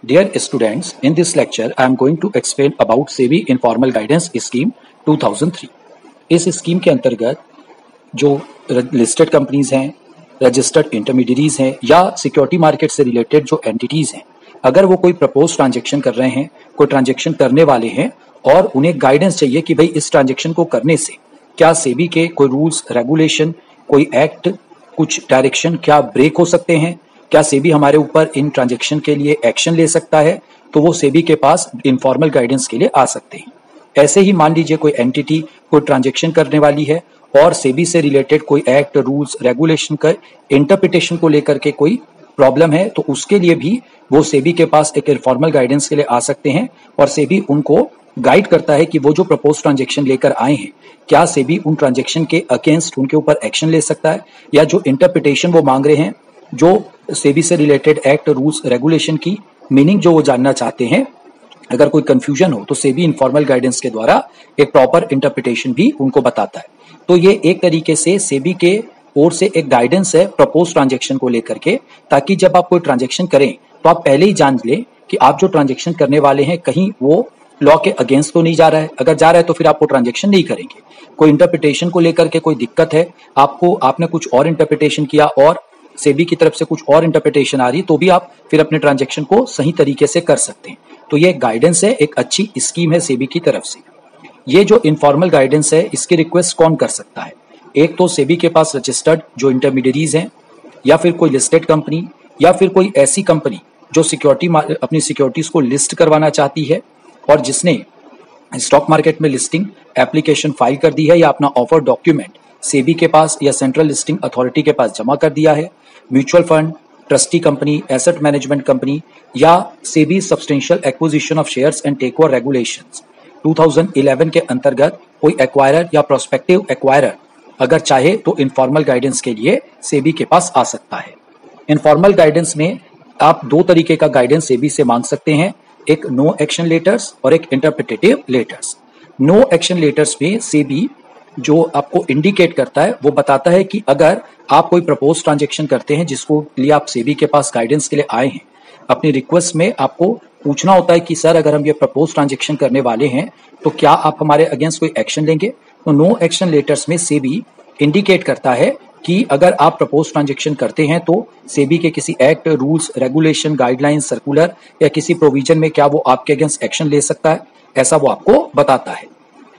Dear students, in this lecture, I am going to explain about SEBI Informal Guidance Scheme 2003. इस scheme के अंतर्गत जो listed companies हैं, registered intermediaries हैं या सिक्योरिटी मार्केट से रिलेटेड जो एंटिटीज हैं, अगर वो कोई प्रपोज ट्रांजेक्शन कर रहे हैं, कोई ट्रांजेक्शन करने वाले हैं और उन्हें गाइडेंस चाहिए कि भाई इस ट्रांजेक्शन को करने से क्या सेबी के कोई रूल्स, रेगुलेशन, कोई एक्ट, कुछ डायरेक्शन क्या ब्रेक हो सकते हैं, क्या सेबी हमारे ऊपर इन ट्रांजेक्शन के लिए एक्शन ले सकता है, तो वो सेबी के पास इनफॉर्मल गाइडेंस के लिए आ सकते हैं। ऐसे ही मान लीजिए कोई एंटिटी कोई ट्रांजेक्शन करने वाली है और सेबी से रिलेटेड कोई एक्ट, रूल्स, रेगुलेशन का इंटरप्रिटेशन को लेकर के कोई प्रॉब्लम है, तो उसके लिए भी वो सेबी के पास एक इनफॉर्मल गाइडेंस के लिए आ सकते हैं और सेबी उनको गाइड करता है कि वो जो प्रपोज ट्रांजेक्शन लेकर आए हैं, क्या सेबी उन ट्रांजेक्शन के अगेंस्ट उनके ऊपर एक्शन ले सकता है, या जो इंटरप्रिटेशन वो मांग रहे हैं, जो सेबी से रिलेटेड एक्ट, रूल्स, रेगुलेशन की मीनिंग जो वो जानना चाहते हैं, अगर कोई कंफ्यूजन हो तो सेबी इनफॉर्मल गाइडेंस के द्वारा एक प्रॉपर इंटरप्रिटेशन भी उनको बताता है। तो ये एक तरीके से सेबी के ओर से एक गाइडेंस है प्रपोज ट्रांजेक्शन को लेकर के, ताकि जब आप कोई ट्रांजेक्शन करें तो आप पहले ही जान लें कि आप जो ट्रांजेक्शन करने वाले हैं कहीं वो लॉ के अगेंस्ट तो नहीं जा रहा है। अगर जा रहा है तो फिर आप वो ट्रांजेक्शन नहीं करेंगे। कोई इंटरप्रिटेशन को लेकर के कोई दिक्कत है, आपने कुछ और इंटरप्रिटेशन किया और सेबी की तरफ से कुछ और इंटरप्रिटेशन आ रही, तो भी आप फिर अपने ट्रांजेक्शन को सही तरीके से कर सकते हैं। तो ये गाइडेंस है, एक अच्छी स्कीम है सेबी की तरफ से। ये जो इनफॉर्मल गाइडेंस है, इसकी रिक्वेस्ट कौन कर सकता है? एक तो सेबी के पास रजिस्टर्ड जो इंटरमीडियरीज हैं, या फिर कोई लिस्टेड कंपनी, या फिर कोई ऐसी कंपनी जो अपनी सिक्योरिटीज को लिस्ट करवाना चाहती है और जिसने स्टॉक मार्केट में लिस्टिंग एप्लीकेशन फाइल कर दी है या अपना ऑफर डॉक्यूमेंट सेबी के पास या सेंट्रल लिस्टिंग अथॉरिटी के पास जमा कर दिया है। Mutual fund, trustee company, asset management company, या SEBI substantial acquisition of shares and takeover regulations 2011 के अंतर्गत कोई एक्वायरर या प्रोस्पेक्टिव एक्वायरर अगर चाहे तो इनफॉर्मल गाइडेंस के लिए सेबी के पास आ सकता है। इनफॉर्मल गाइडेंस में आप दो तरीके का गाइडेंस सेबी से मांग सकते हैं, एक नो एक्शन लेटर्स और एक interpretative letters. No action letters में सेबी जो आपको इंडिकेट करता है, वो बताता है कि अगर आप कोई प्रपोज ट्रांजेक्शन करते हैं जिसको लिए आप सेबी के पास गाइडेंस के लिए आए हैं, अपनी रिक्वेस्ट में आपको पूछना होता है कि सर अगर हम ये प्रपोज ट्रांजेक्शन करने वाले हैं तो क्या आप हमारे अगेंस्ट कोई एक्शन लेंगे। तो नो एक्शन लेटर्स में सेबी इंडिकेट करता है कि अगर आप प्रपोज ट्रांजेक्शन करते हैं तो सेबी के किसी act, rules, regulation, guidelines, circular या किसी प्रोविजन में क्या वो आपके अगेंस्ट एक्शन ले सकता है, ऐसा वो आपको बताता है।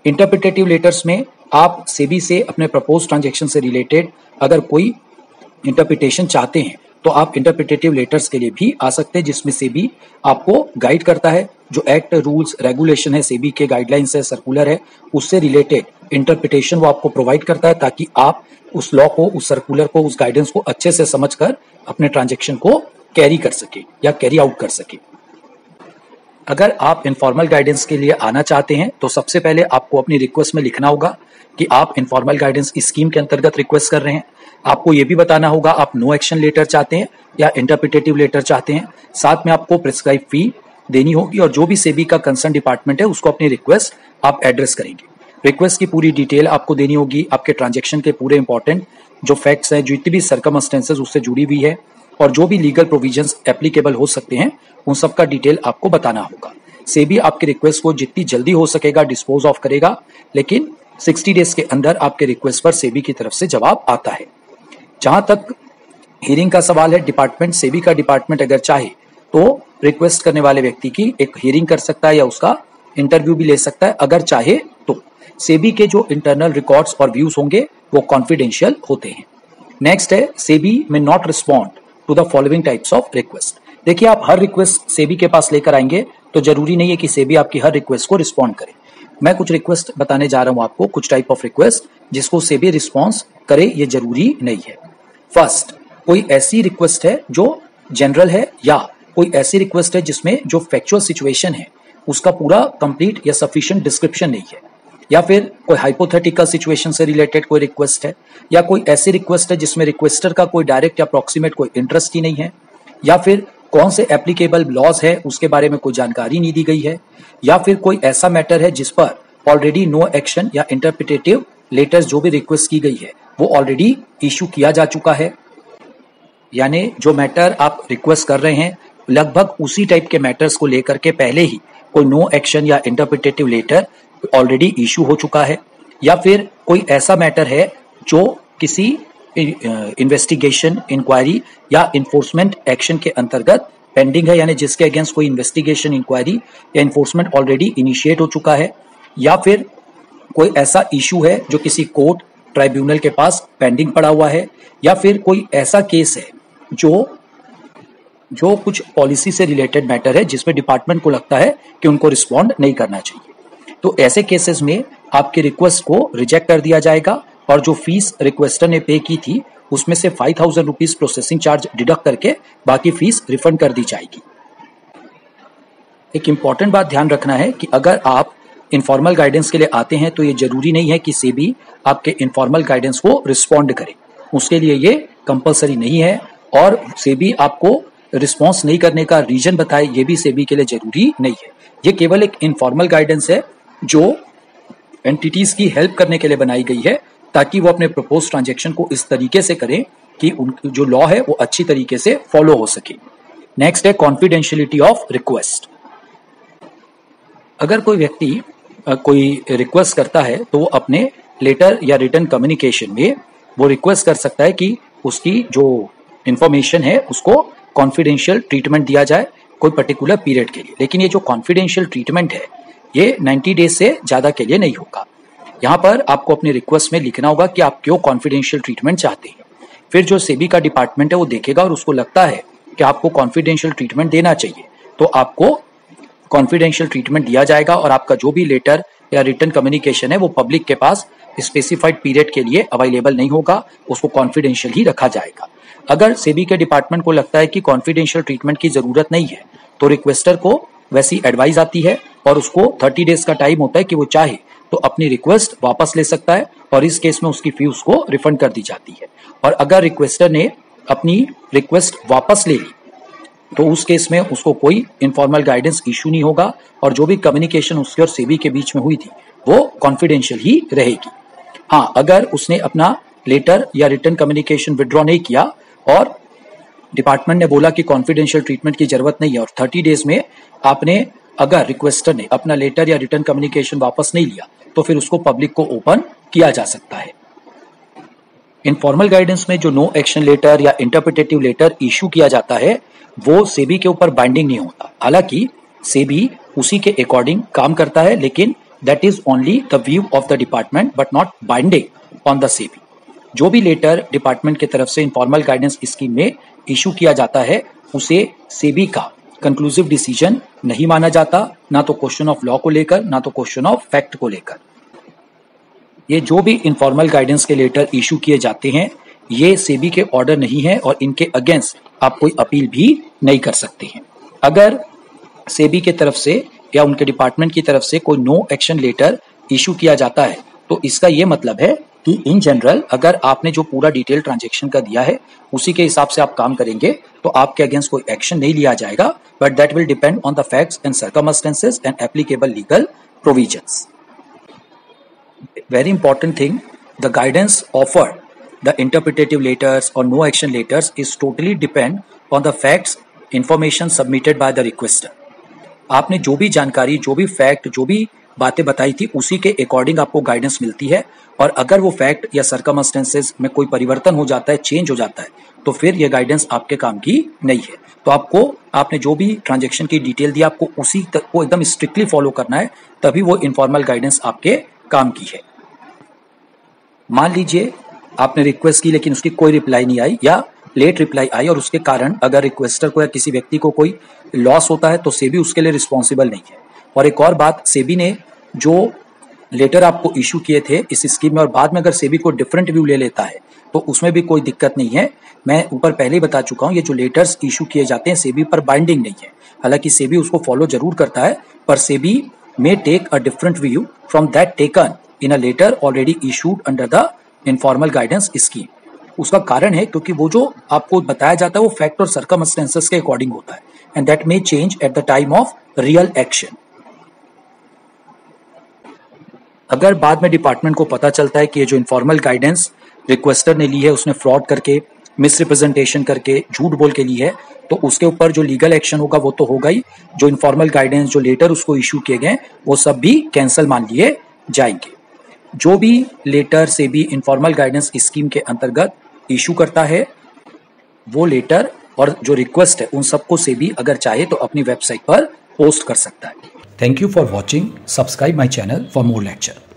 इंटरप्रिटेटिव लेटर्स में आप सेबी से अपने प्रपोज ट्रांजेक्शन से रिलेटेड अगर कोई इंटरप्रिटेशन चाहते हैं तो आप इंटरप्रिटेटिव लेटर्स के लिए भी आ सकते हैं, जिसमें सेबी आपको गाइड करता है, जो एक्ट, रूल्स, रेगुलेशन है, सेबी के गाइडलाइंस है, सर्कुलर है, उससे रिलेटेड इंटरप्रिटेशन वो आपको प्रोवाइड करता है, ताकि आप उस लॉ को, उस सर्कुलर को, उस गाइडेंस को अच्छे से समझकर अपने ट्रांजेक्शन को कैरी कर सके या कैरी आउट कर सके। अगर आप इनफॉर्मल गाइडेंस के लिए आना चाहते हैं तो सबसे पहले आपको अपनी रिक्वेस्ट में लिखना होगा कि आप इनफॉर्मल गाइडेंस स्कीम के अंतर्गत रिक्वेस्ट कर रहे हैं। आपको ये भी बताना होगा आप नो एक्शन लेटर चाहते हैं या इंटरप्रिटेटिव लेटर चाहते हैं। साथ में आपको प्रिस्क्राइब फी देनी होगी और जो भी सेबी का कंसर्न डिपार्टमेंट है उसको अपनी रिक्वेस्ट आप एड्रेस करेंगे। रिक्वेस्ट की पूरी डिटेल आपको देनी होगी, आपके ट्रांजेक्शन के पूरे इंपॉर्टेंट जो फैक्ट्स हैं, जितनी भी सर्कमस्टेंसेस उससे जुड़ी हुई है और जो भी लीगल प्रोविजंस एप्लीकेबल हो सकते हैं, उन सब का डिटेल आपको बताना होगा। सेबी आपकी रिक्वेस्ट को जितनी जल्दी हो सकेगा डिस्पोज ऑफ करेगा, लेकिन 60 डेज के अंदर आपके रिक्वेस्ट पर सेबी की तरफ से जवाब आता है। जहां तक हियरिंग का सवाल है, डिपार्टमेंट, सेबी का डिपार्टमेंट अगर चाहे तो रिक्वेस्ट करने वाले व्यक्ति की एक हियरिंग कर सकता है या उसका इंटरव्यू भी ले सकता है, अगर चाहे तो। सेबी के जो इंटरनल रिकॉर्ड्स और व्यूज होंगे वो कॉन्फिडेंशियल होते हैं। नेक्स्ट है SEBI may not respond to the following types of request. देखिए, आप हर रिक्वेस्ट सेबी के पास लेकर आएंगे तो जरूरी नहीं है कि सेबी आपकी हर रिक्वेस्ट को रिस्पॉन्ड करे। मैं कुछ रिक्वेस्ट बताने जा रहा हूं आपको, कुछ टाइप ऑफ रिक्वेस्ट जिसको सेबी रिस्पॉन्स करे, ये जरूरी नहीं है। फर्स्ट, कोई ऐसी रिक्वेस्ट है जो जनरल है या कोई ऐसी रिक्वेस्ट है जिसमें जो फैक्चुअल सिचुएशन है उसका पूरा कंप्लीट या सफिशिएंट डिस्क्रिप्शन नहीं है, या फिर कोई हाइपोथेटिकल सिचुएशन से रिलेटेड कोई रिक्वेस्ट है, या कोई ऐसी रिक्वेस्ट है जिसमें रिक्वेस्टर का कोई डायरेक्ट या अप्रॉक्सीमेट कोई इंटरेस्ट ही नहीं है, या फिर कौन से एप्लीकेबल लॉज है उसके बारे में कोई जानकारी नहीं दी गई है, या फिर कोई ऐसा मैटर है जिस पर ऑलरेडी नो एक्शन या इंटरप्रिटेटिव लेटर्स जो भी रिक्वेस्ट की गई है वो ऑलरेडी इशू किया जा चुका है। यानी जो मैटर आप रिक्वेस्ट कर रहे हैं लगभग उसी टाइप के मैटर्स को लेकर के पहले ही कोई नो एक्शन या इंटरप्रिटेटिव लेटर ऑलरेडी इशू हो चुका है, या फिर कोई ऐसा मैटर है जो किसी इन्वेस्टिगेशन, इंक्वायरी या इन्फोर्समेंट एक्शन के अंतर्गत पेंडिंग है, यानी जिसके अगेंस्ट कोई इन्वेस्टिगेशन, इंक्वायरी या इन्फोर्समेंट ऑलरेडी इनिशिएट हो चुका है, या फिर कोई ऐसा इशू है जो किसी कोर्ट, ट्राइब्यूनल के पास पेंडिंग पड़ा हुआ है, या फिर कोई ऐसा केस है जो कुछ पॉलिसी से रिलेटेड मैटर है जिसमें डिपार्टमेंट को लगता है कि उनको रिस्पॉन्ड नहीं करना चाहिए। तो ऐसे केसेस में आपके रिक्वेस्ट को रिजेक्ट कर दिया जाएगा और जो फीस रिक्वेस्टर ने पे की थी उसमें से 5,000 रुपीज प्रोसेसिंग चार्ज डिडक्ट करके बाकी फीस रिफंड कर दी जाएगी। एक इंपॉर्टेंट बात ध्यान रखना है कि अगर आप इनफॉर्मल गाइडेंस के लिए आते हैं तो ये जरूरी नहीं है कि सेबी आपके इनफॉर्मल गाइडेंस को रिस्पॉन्ड करे, उसके लिए ये कंपलसरी नहीं है, और सेबी आपको रिस्पॉन्स नहीं करने का रीजन बताए ये भी सेबी के लिए जरूरी नहीं है। ये केवल एक इनफॉर्मल गाइडेंस है जो एंटिटीज की हेल्प करने के लिए बनाई गई है ताकि वो अपने प्रपोज ट्रांजैक्शन को इस तरीके से करें कि उनकी जो लॉ है वो अच्छी तरीके से फॉलो हो सके। नेक्स्ट है कॉन्फिडेंशियलिटी ऑफ रिक्वेस्ट। अगर कोई व्यक्ति कोई रिक्वेस्ट करता है तो वो अपने लेटर या रिटर्न कम्युनिकेशन में वो रिक्वेस्ट कर सकता है कि उसकी जो इंफॉर्मेशन है उसको कॉन्फिडेंशियल ट्रीटमेंट दिया जाए कोई पर्टिकुलर पीरियड के लिए। लेकिन ये जो कॉन्फिडेंशियल ट्रीटमेंट है ये 90 डेज से ज्यादा के लिए नहीं होगा। यहाँ पर आपको अपनी रिक्वेस्ट में लिखना होगा कि आप क्यों कॉन्फिडेंशियल ट्रीटमेंट चाहते हैं। फिर जो सेबी का डिपार्टमेंट है वो देखेगा और उसको लगता है कि आपको कॉन्फिडेंशियल ट्रीटमेंट देना चाहिए तो आपको कॉन्फिडेंशियल ट्रीटमेंट दिया जाएगा और आपका जो भी लेटर या रिटर्न कम्युनिकेशन है वो पब्लिक के पास स्पेसिफाइड पीरियड के लिए अवेलेबल नहीं होगा, उसको कॉन्फिडेंशियल ही रखा जाएगा। अगर सेबी के डिपार्टमेंट को लगता है कि कॉन्फिडेंशियल ट्रीटमेंट की जरूरत नहीं है तो रिक्वेस्टर को वैसी एडवाइस आती है और उसको 30 डेज का टाइम होता है कि वो चाहे तो अपनी रिक्वेस्ट वापस ले सकता है और इस केस में उसकी फी उसको रिफंड कर दी जाती है। और अगर रिक्वेस्टर ने अपनी रिक्वेस्ट वापस ले ली तो उस केस में उसको कोई इनफॉर्मल गाइडेंस इशू नहीं होगा और जो भी कम्युनिकेशन उसके और सेबी के बीच में हुई थी वो कॉन्फिडेंशियल ही रहेगी। हाँ, अगर उसने अपना लेटर या रिटर्न कम्युनिकेशन विड्रॉ नहीं किया और डिपार्टमेंट ने बोला कि कॉन्फिडेंशियल ट्रीटमेंट की जरूरत नहीं है और 30 डेज में आपने अगर रिक्वेस्टर ने अपना लेटर या रिटर्न कम्युनिकेशन वापस नहीं लिया तो फिर उसको पब्लिक को ओपन किया जा सकता है। इनफॉर्मल गाइडेंस में जो नो एक्शन लेटर या इंटरप्रिटेटिव लेटर इशू किया जाता है वो सेबी के ऊपर बाइंडिंग नहीं होता। हालांकि सेबी उसी के अकॉर्डिंग काम करता है लेकिन that is only the view of the department but not binding on the SEBI. जो भी लेटर डिपार्टमेंट की तरफ से इनफॉर्मल गाइडेंस स्कीम में इशू किया जाता है उसे सेबी का कंक्लूसिव डिसीजन नहीं माना जाता, ना तो क्वेश्चन ऑफ लॉ को लेकर ना तो क्वेश्चन ऑफ फैक्ट को लेकर। ये जो भी इनफॉर्मल गाइडेंस के लेटर इशू किए जाते हैं ये सेबी के ऑर्डर नहीं है और इनके अगेंस्ट आप कोई अपील भी नहीं कर सकते हैं। अगर सेबी की तरफ से या उनके डिपार्टमेंट की तरफ से कोई नो एक्शन लेटर इशू किया जाता है तो इसका ये मतलब है कि इन जनरल अगर आपने जो पूरा डिटेल ट्रांजैक्शन का दिया है उसी के हिसाब से आप काम करेंगे तो आपके अगेंस्ट कोई एक्शन नहीं लिया जाएगा, but that will depend on the facts and circumstances and applicable legal provisions. Very important thing, the guidance offered, the interpretative letters or no action letters is totally depend on the facts information submitted by the requester। आपने जो भी जानकारी, जो भी fact, जो भी बातें बताई थी उसी के अकॉर्डिंग आपको गाइडेंस मिलती है और अगर वो फैक्ट या सर्कमस्टेंसेस में कोई परिवर्तन हो जाता है, चेंज हो जाता है तो फिर ये गाइडेंस आपके काम की नहीं है। तो आपने जो भी ट्रांजैक्शन की डिटेल दी आपको उसी को एकदम स्ट्रिक्टली फॉलो करना है, तभी वो इनफॉर्मल गाइडेंस आपके काम की है। मान लीजिए आपने रिक्वेस्ट की लेकिन उसकी कोई रिप्लाई नहीं आई या लेट रिप्लाई आई और उसके कारण अगर रिक्वेस्टर को या किसी व्यक्ति को कोई लॉस होता है तो सेबी उसके लिए रिस्पॉन्सिबल नहीं है। और एक और बात, सेबी ने जो लेटर आपको इशू किए थे इस स्कीम में और बाद में अगर सेबी को डिफरेंट व्यू ले लेता है तो उसमें भी कोई दिक्कत नहीं है। मैं ऊपर पहले ही बता चुका हूँ ये जो लेटर्स इशू किए जाते हैं सेबी पर बाइंडिंग नहीं है। हालांकि सेबी उसको फॉलो जरूर करता है पर SEBI may take a different view from that taken in a letter already issued under the informal guidance scheme. उसका कारण है क्योंकि वो जो आपको बताया जाता है वो फैक्ट और सर्कमस्टेंसेस के अकॉर्डिंग होता है and that may change at the time of real action. अगर बाद में डिपार्टमेंट को पता चलता है कि ये जो इनफॉर्मल गाइडेंस रिक्वेस्टर ने ली है उसने फ्रॉड करके, मिसरिप्रेजेंटेशन करके, झूठ बोल के ली है तो उसके ऊपर जो लीगल एक्शन होगा वो तो होगा ही, जो इनफॉर्मल गाइडेंस जो लेटर उसको इशू किए गए वो सब भी कैंसिल मान लिए जाएंगे। जो भी letter SEBI informal guidance scheme के अंतर्गत इशू करता है वो लेटर और जो रिक्वेस्ट है उन सबको सेबी अगर चाहे तो अपनी वेबसाइट पर पोस्ट कर सकता है। Thank you for watching. Subscribe my channel for more lecture.